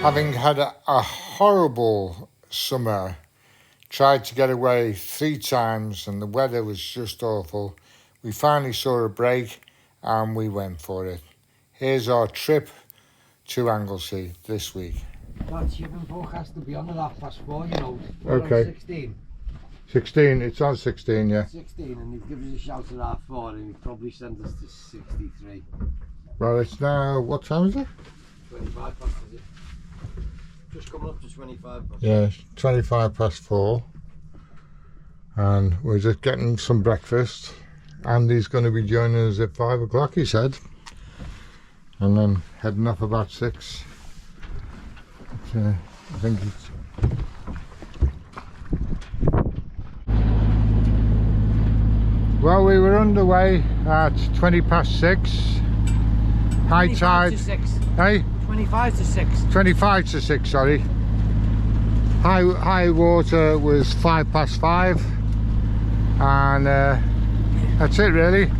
Having had a horrible summer, tried to get away 3 times and the weather was just awful, we finally saw a break and we went for it. Here's our trip to Anglesey this week. That shipping forecast to be on at 4:30, you know. Okay. 16. 16, it's on 16, yeah. 16, and he'd give us a shout at 4:30 and he'd probably send us to 63. Well, it's now, what time is it? 25 past, is it? Just coming up to 25 past. Yeah, it's 25 past 4. And we're just getting some breakfast. Andy's going to be joining us at 5 o'clock, he said. And then heading off about 6. But, I think it's... Well, we were underway at 20 past 6. High tide. 25 to 6. Hey? 25 to 6. 25 to 6, sorry. High water was 5 past 5. And that's it really.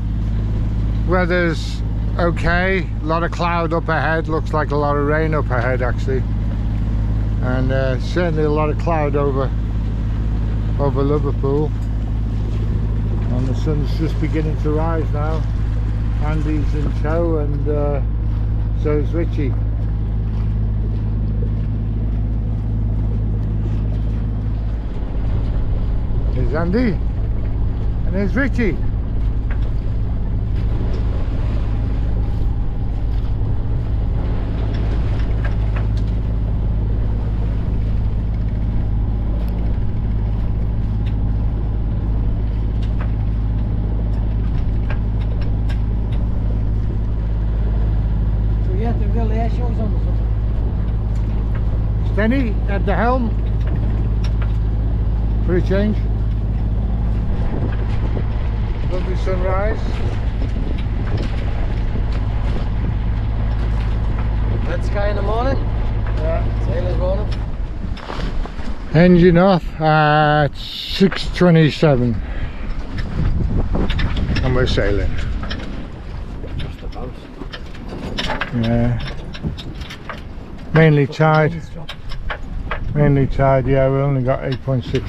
Weather's okay. A lot of cloud up ahead. Looks like a lot of rain up ahead actually. And certainly a lot of cloud over Liverpool. And the sun's just beginning to rise now. Andy's in tow and so is Richie. Here's Andy and there's Richie. Denny at the helm for a change. Lovely sunrise. Red sky in the morning. Yeah. Sailor's morning. Engine off at 6:27 and we're sailing. Just about. Yeah. Mainly tide. Mainly tide, yeah, we only got 8.6.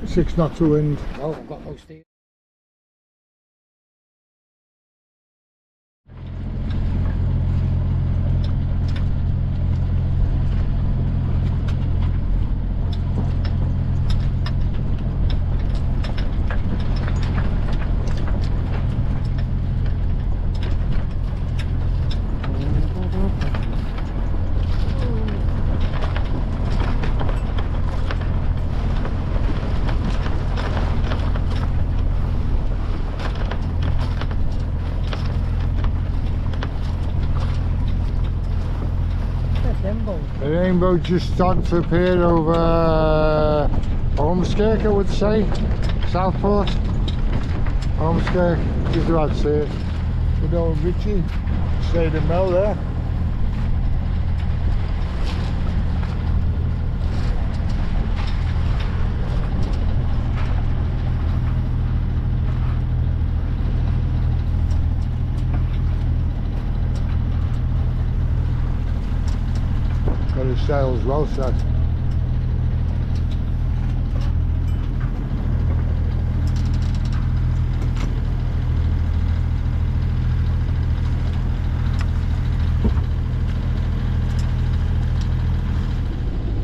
6 knots of wind. No, I've got no steam. The rainbow just started to appear over Ormskirk, I would say. Southport. Ormskirk, just about to see it. Good old Richie stayed in Mel there. Got his sails well set.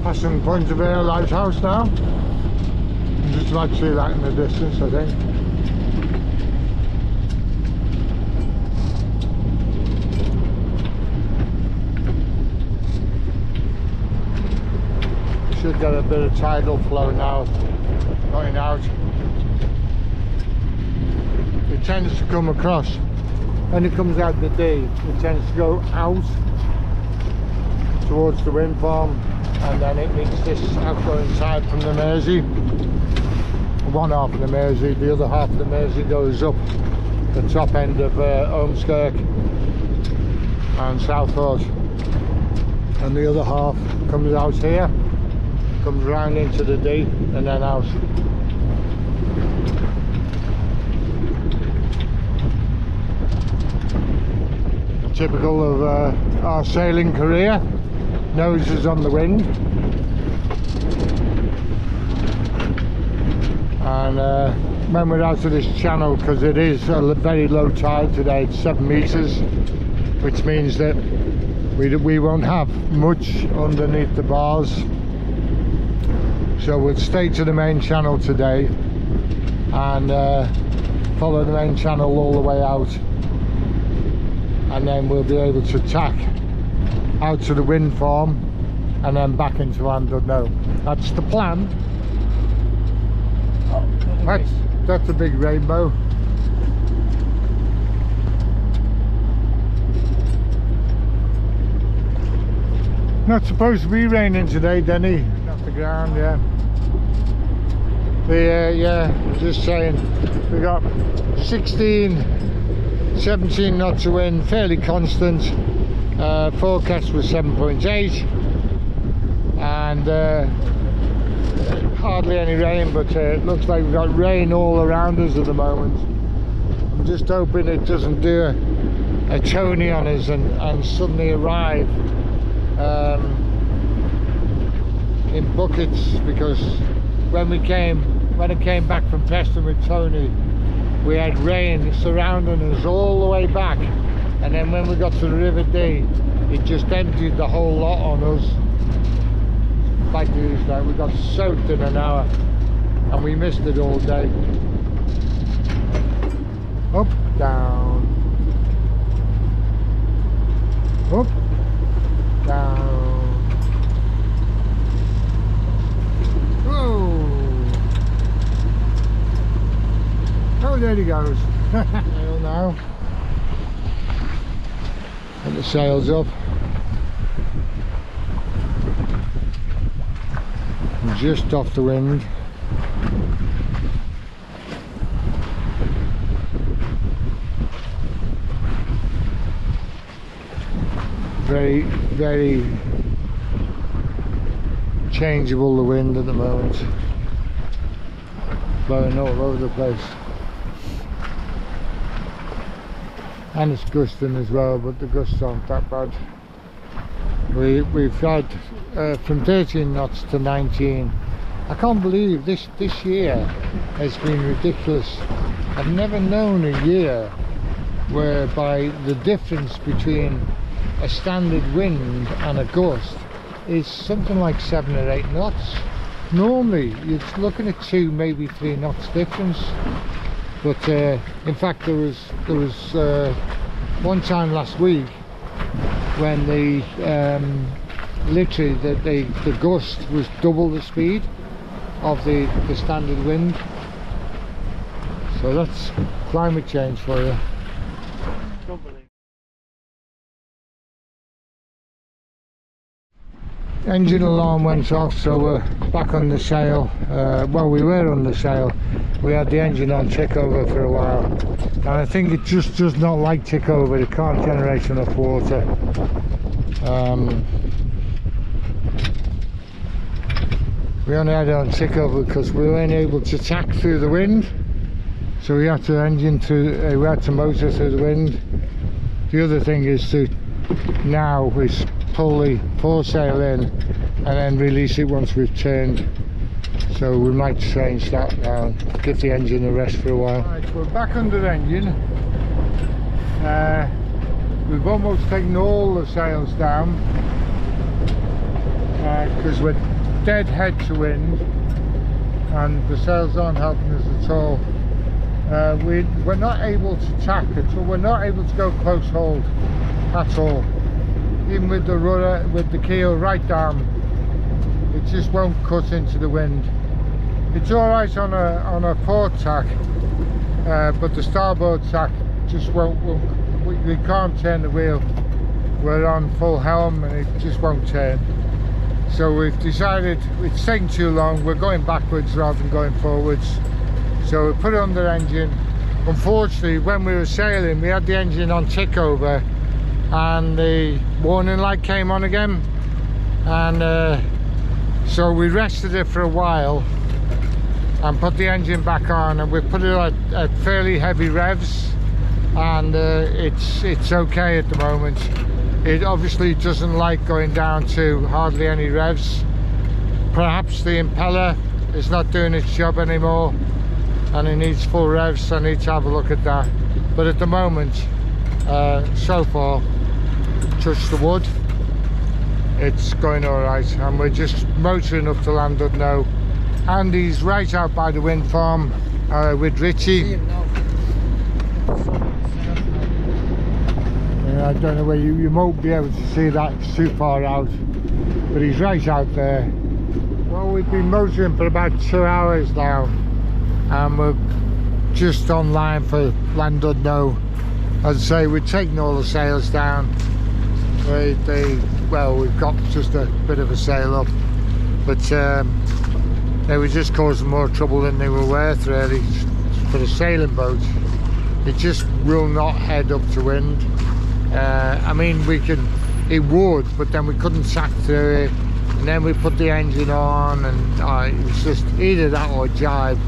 Passing Point of Vale Lighthouse now. I'm just about to see that in the distance, I think. Should get a bit of tidal flow now going out. It tends to come across when it comes out the day. It tends to go out towards the wind farm and then it meets this outgoing tide from the Mersey. One half of the Mersey, the other half of the Mersey goes up the top end of Ormskirk and Southport, and the other half comes out here. Comes round into the D and then out. Typical of our sailing career. noses on the wind. And when we're out of this channel, because it is a very low tide today, it's 7 meters, which means that we won't have much underneath the bars. So we'll stay to the main channel today and follow the main channel all the way out, and then we'll be able to tack out to the wind farm and then back into Llandudno. That's the plan. That's a big rainbow. Not supposed to be raining today, Denny. Off the ground, yeah. Yeah, just saying, we got 16, 17 knots of wind, fairly constant. Forecast was 7.8, and hardly any rain, but it looks like we've got rain all around us at the moment. I'm just hoping it doesn't do a Tony on us and suddenly arrive in buckets, because when I came back from Preston with Tony, we had rain surrounding us all the way back, and then when we got to the River Dee, it just emptied the whole lot on us. Like news now, we got soaked in an hour and we missed it all day. Up, down, up, down. Whoa! Oh, there he goes. Sail now. And the sail's up. Just off the wind. Very, very changeable, the wind at the moment. Blowing all over the place. And it's gusting as well, but the gusts aren't that bad. We've had from 13 knots to 19. I can't believe this year has been ridiculous. I've never known a year whereby the difference between a standard wind and a gust is something like 7 or 8 knots. Normally you're looking at 2, maybe 3 knots difference. But in fact there was one time last week when literally the gust was double the speed of the standard wind. So that's climate change for you. Engine alarm went off, so we're back on the sail. Well, we were on the sail. We had the engine on tick over for a while, and I think it just does not like tick over. It can't generate enough water. We only had it on tick over because we weren't able to tack through the wind, so we had to we had to motor through the wind. The other thing is to now is pull the foresail in and then release it once we've turned. So we might change that now, give the engine a rest for a while. Right, we're back under the engine. We've almost taken all the sails down because we're dead head to wind and the sails aren't helping us at all. We're not able to tack at all. We're not able to go close hold at all. Even with the rudder, with the keel right down, it just won't cut into the wind. It's alright on a port tack, but the starboard tack just won't. We can't turn the wheel. We're on full helm and it just won't turn. So we've decided it's taking too long. We're going backwards rather than going forwards. So we put it under engine. Unfortunately, when we were sailing, we had the engine on tick over, and the warning light came on again, and so we rested it for a while and put the engine back on, and we put it at fairly heavy revs, and it's okay at the moment. It obviously doesn't like going down to hardly any revs. Perhaps the impeller is not doing its job anymore and it needs full revs. I need to have a look at that. But at the moment, so far, touch the wood, it's going all right, and we're just motoring up to Llandudno. Andy's right out by the wind farm with Richie. I don't know where you won't be able to see that, it's too far out, but he's right out there. Well, we've been motoring for about 2 hours now, and we're just online for Llandudno. As I say, we're taking all the sails down. Well, we've got just a bit of a sail up, but they were just causing more trouble than they were worth, really, for the sailing boat. It just will not head up to wind. I mean, it would, but then we couldn't tack through it, and then we put the engine on, and it was just either that or jibe,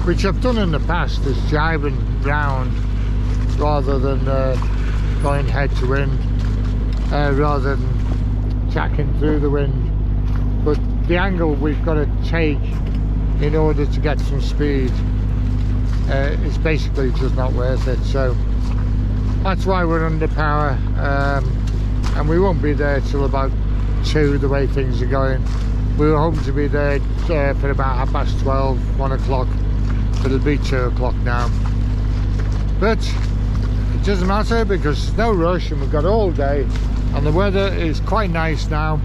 which I've done in the past, is jibing round rather than going head to wind, rather than tacking through the wind. But the angle we've got to take in order to get some speed is basically just not worth it. So that's why we're under power, and we won't be there till about 2 the way things are going. We were hoping to be there for about 12:30, 1 o'clock, but it'll be 2 o'clock now. But it doesn't matter because there's no rush and we've got all day, and the weather is quite nice now.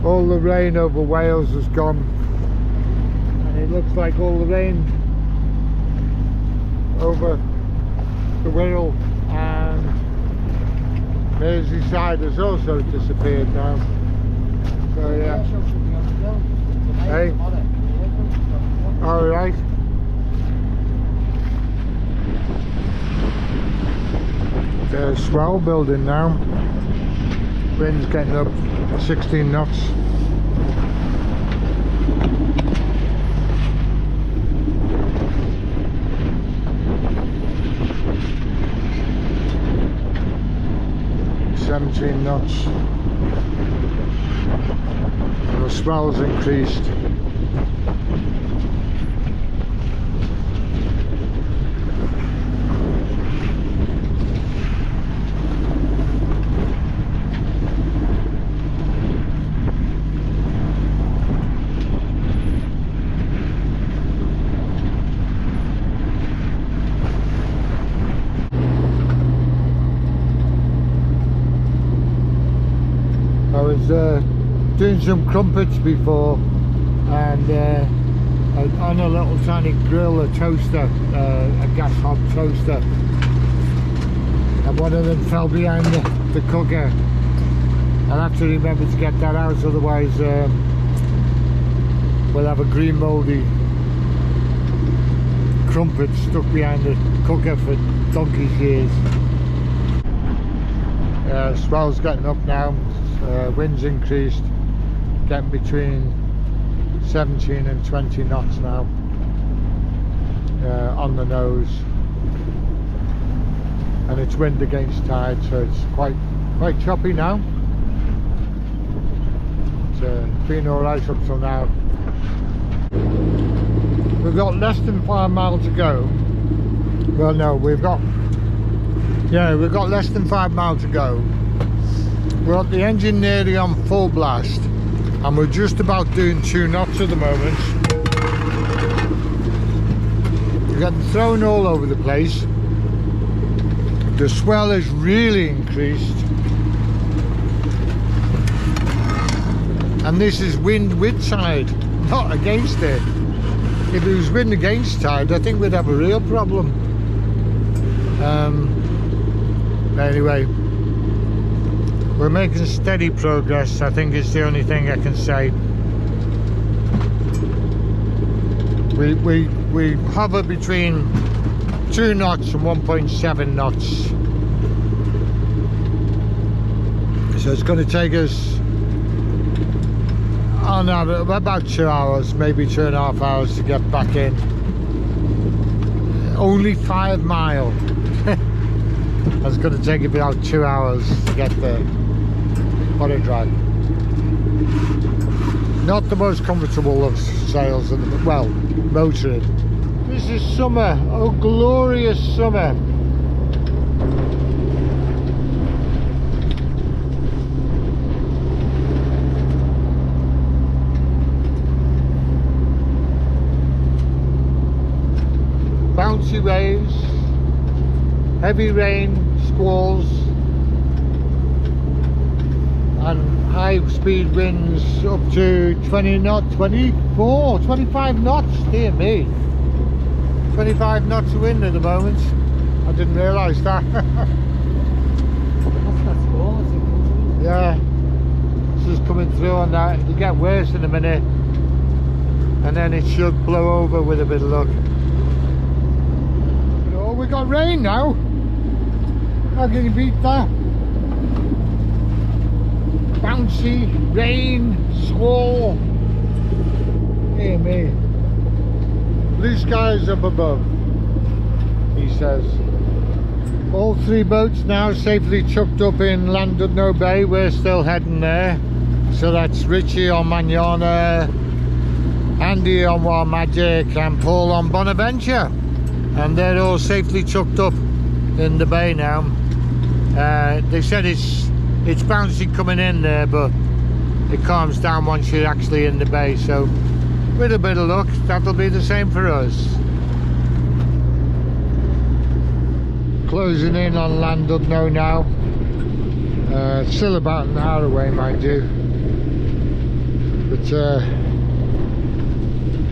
All the rain over Wales has gone, and it looks like all the rain over the Wirral and Merseyside has also disappeared now. So yeah. Hey. All right. There's swell building now. Wind's getting up 16 knots. Knots, and the swell's increased. I was doing some crumpets before, and on a little tiny grill, a toaster, a gas hob toaster, and one of them fell behind the cooker. I'll have to remember to get that out, otherwise we'll have a green mouldy crumpet stuck behind the cooker for donkey's years. Swell's getting up now. Wind's increased, getting between 17 and 20 knots now on the nose, and it's wind against tide, so it's quite choppy now. It's been alright up till now. We've got less than 5 miles to go. Well, no, we've got less than 5 miles to go. We're at the engine nearly on full blast, and we're just about doing 2 knots at the moment. We're getting thrown all over the place. The swell has really increased, and this is wind with tide, not against it. If it was wind against tide, I think we'd have a real problem. Anyway, we're making steady progress, I think it's the only thing I can say. We hover between 2 knots and 1.7 knots. So it's going to take us, oh no, about 2 hours, maybe 2.5 hours to get back in. only 5 miles. That's going to take about 2 hours to get there. What a drag. Not the most comfortable of sails, well, motoring. This is summer, oh glorious summer. Bouncy waves, heavy rain, squalls, and high speed winds up to 20 knots, 24, 25 knots, dear me. 25 knots of wind at the moment. I didn't realise that. That's cool. Yeah, this is coming through on that. It'll get worse in a minute, and then it should blow over with a bit of luck. But, oh, we got rain now. How can you beat that? Bouncy, rain, squall. Dear me. Blue skies up above, he says. All 3 boats now safely chucked up in Llandudno Bay. We're still heading there. So that's Richie on Manana, Andy on Wild Magic, and Paul on Bonaventure. And they're all safely chucked up in the bay now. They said it's bouncy coming in there, but it calms down once you're actually in the bay. So with a bit of luck, that'll be the same for us. Closing in on Llandudno now. Still about an hour away, mind you. But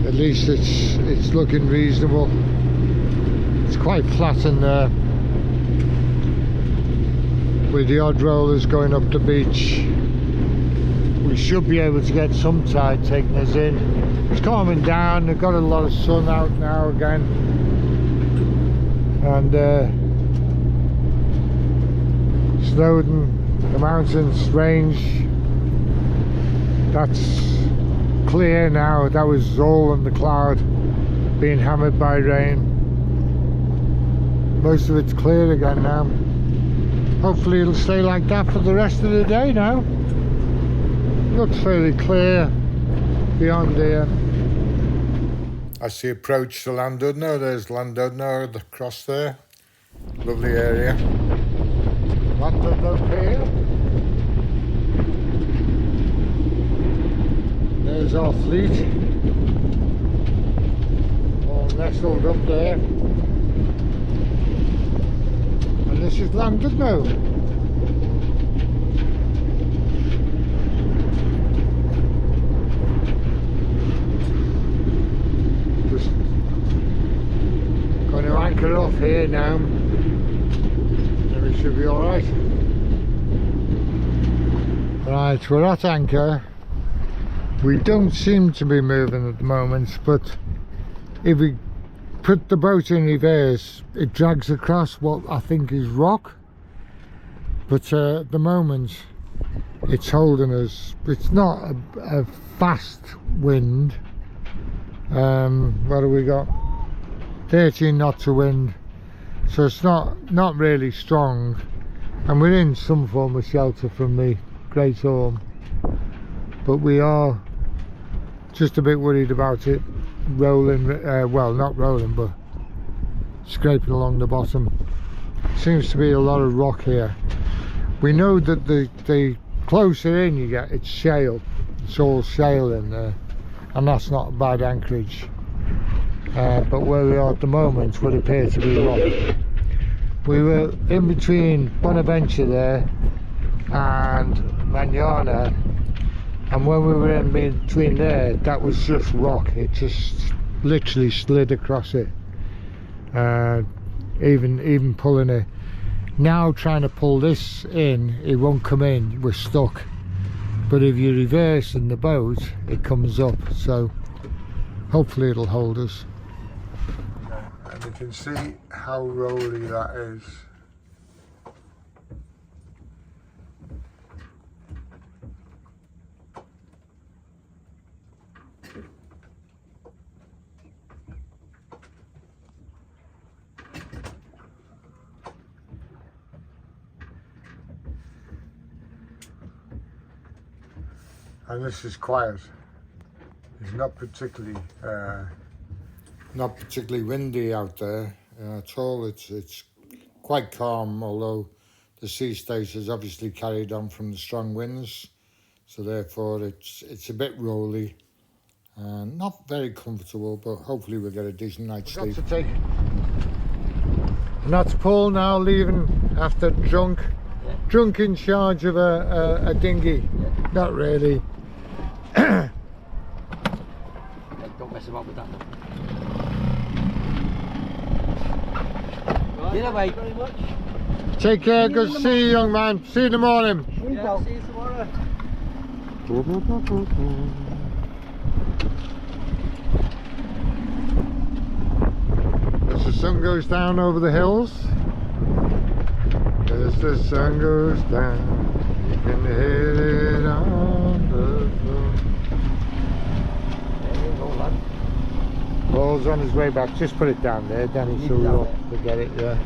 at least it's looking reasonable. It's quite flat in there, with the odd rollers going up the beach. We should be able to get some tide taking us in. It's calming down. They've got a lot of sun out now again, and Snowdon, the mountains range, that's clear now. That was all in the cloud, being hammered by rain. Most of it's clear again now. Hopefully it'll stay like that for the rest of the day now. Looks fairly clear beyond here. As you approach the Llandudno, there's Llandudno across there. Lovely area. Llandudno Pier. There's our fleet, all nestled up there. And this is Llandudno. Just going to anchor off here now, and we should be alright. Right, we're at anchor. We don't seem to be moving at the moment, but if we put the boat in reverse, it drags across what I think is rock. But at the moment, it's holding us. It's not a fast wind. What have we got? 13 knots of wind, so it's not really strong, and we're in some form of shelter from the Great Orme, but we are just a bit worried about it rolling, well, not rolling, but scraping along the bottom. Seems to be a lot of rock here. We know that the closer in you get, it's shale. It's all shale in there, and that's not a bad anchorage. But where we are at the moment would appear to be rock. We were in between Bonaventure there and Manana, and when we were in between there, that was just rock. It just literally slid across it. Even pulling it. Now trying to pull this in, it won't come in, we're stuck. But if you reverse in the boat, it comes up, so hopefully it'll hold us. And you can see how rolly that is. and this is quiet. It's not particularly windy out there at all. It's quite calm, although the sea state has obviously carried on from the strong winds, so therefore it's a bit rolly and not very comfortable, but hopefully we'll get a decent night's sleep. And that's Paul now leaving after drunk in charge of a dinghy. Yeah. Not really. Don't mess about with that. Right, thank you very much. Take care, good to see you, young man. See you in the morning. Yeah, see you tomorrow. As the sun goes down over the hills, as the sun goes down, you can hear it on the floor. There you go, lad. Paul's on his way back. Just put it down there, Danny, so we won't forget it. Yeah.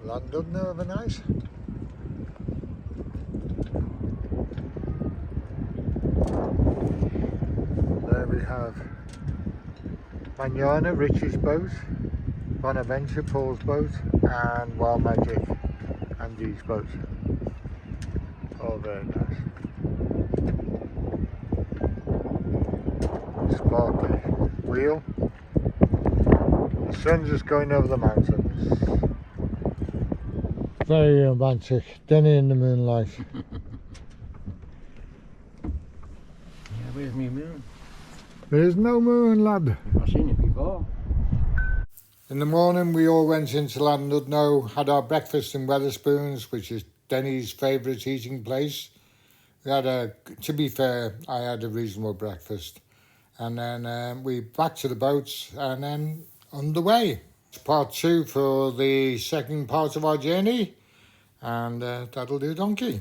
London overnight. There we have Manana, Richie's boat, Bonaventure, Paul's boat, and Wild Magic, Andy's boat. All very nice. Sparkly wheel. The sun's just going over the mountains. Very romantic. Denny in the moonlight. Yeah, where's me moon? There's no moon, lad. I've seen it before. In the morning we all went into Llandudno, had our breakfast in Wetherspoons, which is Denny's favourite eating place. We had to be fair, I had a reasonable breakfast. And then we back to the boats and then underway. It's part 2 for the second part of our journey, and that'll do donkey.